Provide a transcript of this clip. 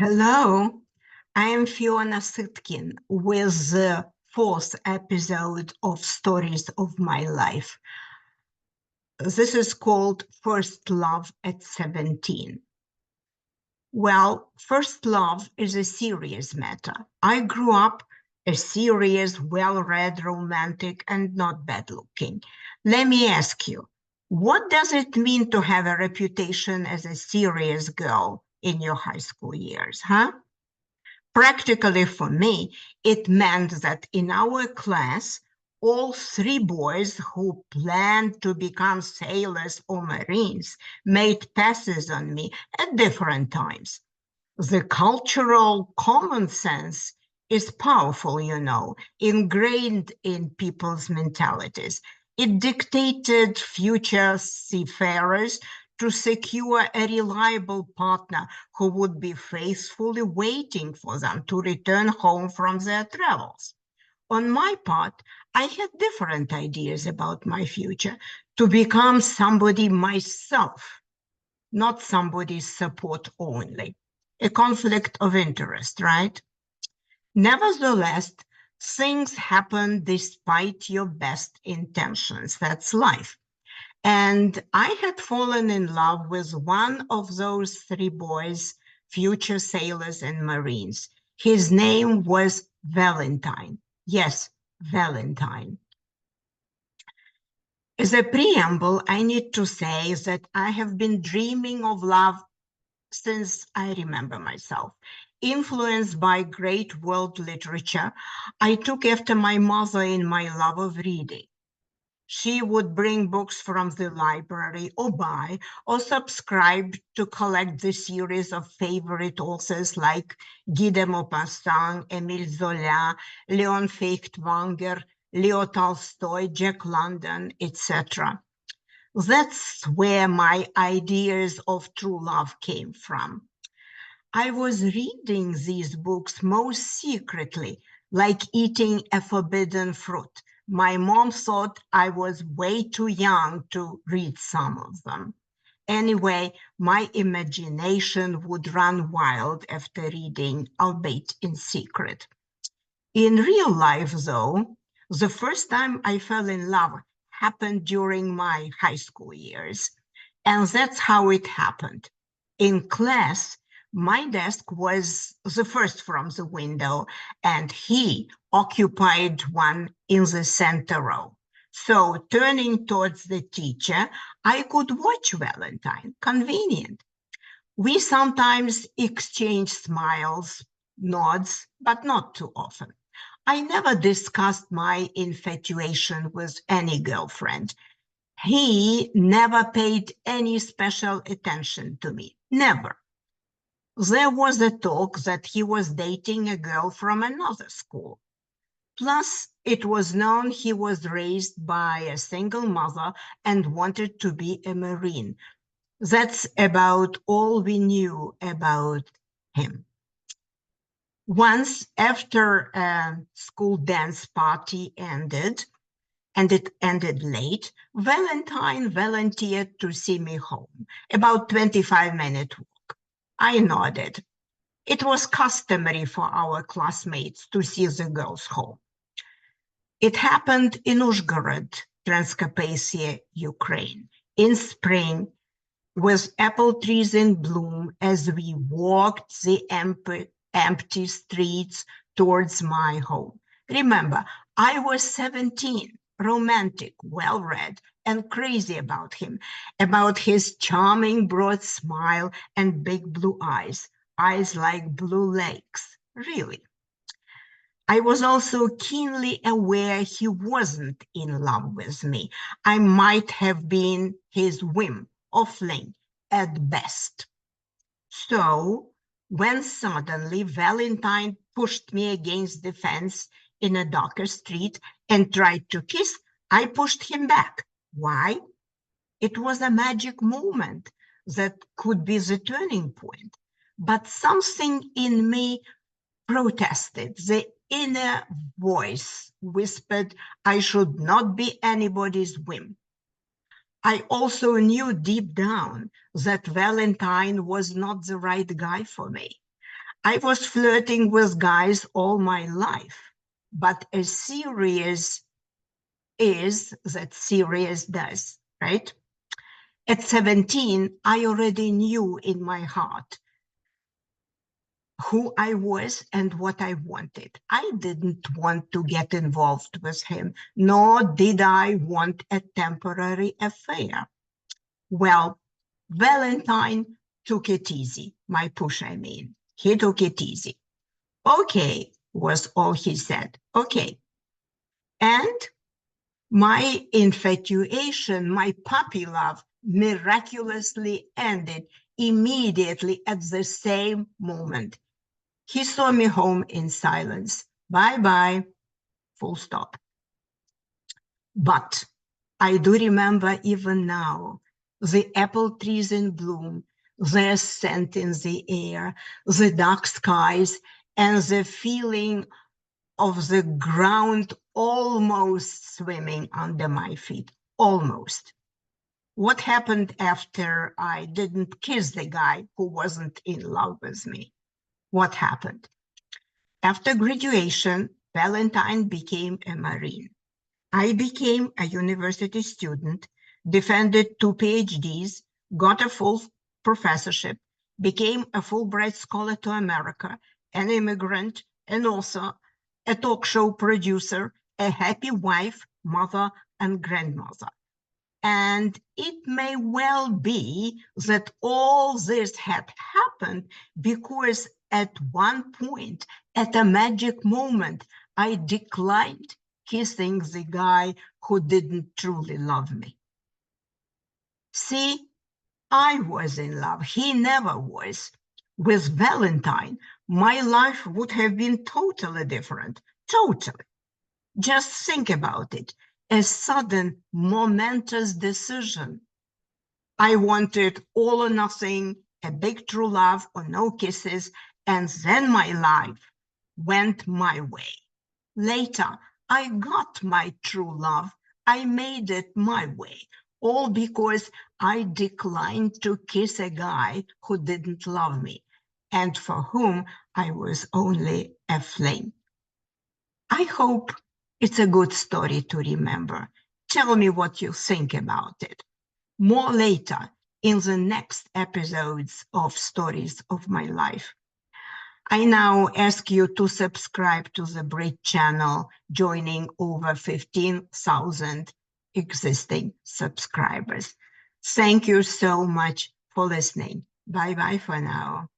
Hello, I am Fiona Citkin with the fourth episode of Stories of My Life. This is called First Love at 17. Well, first love is a serious matter. I grew up a serious, well-read, romantic, and not bad-looking. Let me ask you, what does it mean to have a reputation as a serious girl in your high school years, huh? Practically for me, it meant that in our class, all three boys who planned to become sailors or marines made passes on me at different times. The cultural common sense is powerful, ingrained in people's mentalities. It dictated future seafarers to secure a reliable partner who would be faithfully waiting for them to return home from their travels. On my part, I had different ideas about my future, to become somebody myself, not somebody's support only. A conflict of interest, right? Nevertheless, things happen despite your best intentions. That's life. And I had fallen in love with one of those three boys, future sailors and Marines. His name was Valentine. Yes, Valentine. As a preamble, I need to say that I have been dreaming of love since I remember myself. Influenced by great world literature, I took after my mother in my love of reading. She would bring books from the library or buy or subscribe to collect the series of favorite authors like Guy de Maupassant, Émile Zola, Leon Feuchtwanger, Leo Tolstoy, Jack London, etc. That's where my ideas of true love came from. I was reading these books most secretly, like eating a forbidden fruit. My mom thought I was way too young to read some of them. Anyway, my imagination would run wild after reading, albeit in secret. In real life, though, the first time I fell in love happened during my high school years. And that's how it happened. In class, my desk was the first from the window, and he occupied one in the center row. So, turning towards the teacher, I could watch Valentine. Convenient. We sometimes exchanged smiles, nods, but not too often. I never discussed my infatuation with any girlfriend. He never paid any special attention to me. Never. There was a talk that he was dating a girl from another school. Plus, it was known he was raised by a single mother and wanted to be a Marine. That's about all we knew about him. Once, after a school dance party ended, and it ended late, Valentine volunteered to see me home, about 25-minute walk. I nodded. It was customary for our classmates to see the girls home. It happened in Uzhgorod, Transcarpathia, Ukraine, in spring, with apple trees in bloom as we walked the empty streets towards my home. Remember, I was 17, romantic, well-read, and crazy about him, about his charming broad smile and big blue eyes like blue lakes, really. I was also keenly aware he wasn't in love with me. I might have been his whim or fling at best. So, when suddenly Valentine pushed me against the fence in a darker street and tried to kiss, I pushed him back. Why? It was a magic moment that could be the turning point. But something in me protested. The inner voice whispered I should not be anybody's whim. I also knew deep down that Valentine was not the right guy for me. I was flirting with guys all my life, but as serious is that serious does, right? At 17, I already knew in my heart who I was and what I wanted. I didn't want to get involved with him, nor did I want a temporary affair. Well, Valentine took it easy, my push, I mean. He took it easy. Okay, was all he said. Okay. And my infatuation, my puppy love, miraculously ended immediately at the same moment. He saw me home in silence. Bye-bye, full stop. But I do remember even now the apple trees in bloom, their scent in the air, the dark skies, and the feeling of the ground almost swimming under my feet, almost. What happened after I didn't kiss the guy who wasn't in love with me? What happened? After graduation, Valentine became a Marine. I became a university student, defended 2 PhDs, got a full professorship, became a Fulbright Scholar to America, an immigrant, and also a talk show producer, a happy wife, mother, and grandmother. And it may well be that all this had happened because at one point, at a magic moment, I declined kissing the guy who didn't truly love me. See, I was in love. He never was. With Valentine, my life would have been totally different. Totally. Just think about it. A sudden, momentous decision. I wanted all or nothing, a big true love or no kisses, and then my life went my way. Later, I got my true love. I made it my way, all because I declined to kiss a guy who didn't love me and for whom I was only a flame. I hope it's a good story to remember. Tell me what you think about it. More later in the next episodes of Stories of My Life. I now ask you to subscribe to the Brit channel, joining over 15,000 existing subscribers. Thank you so much for listening. Bye-bye for now.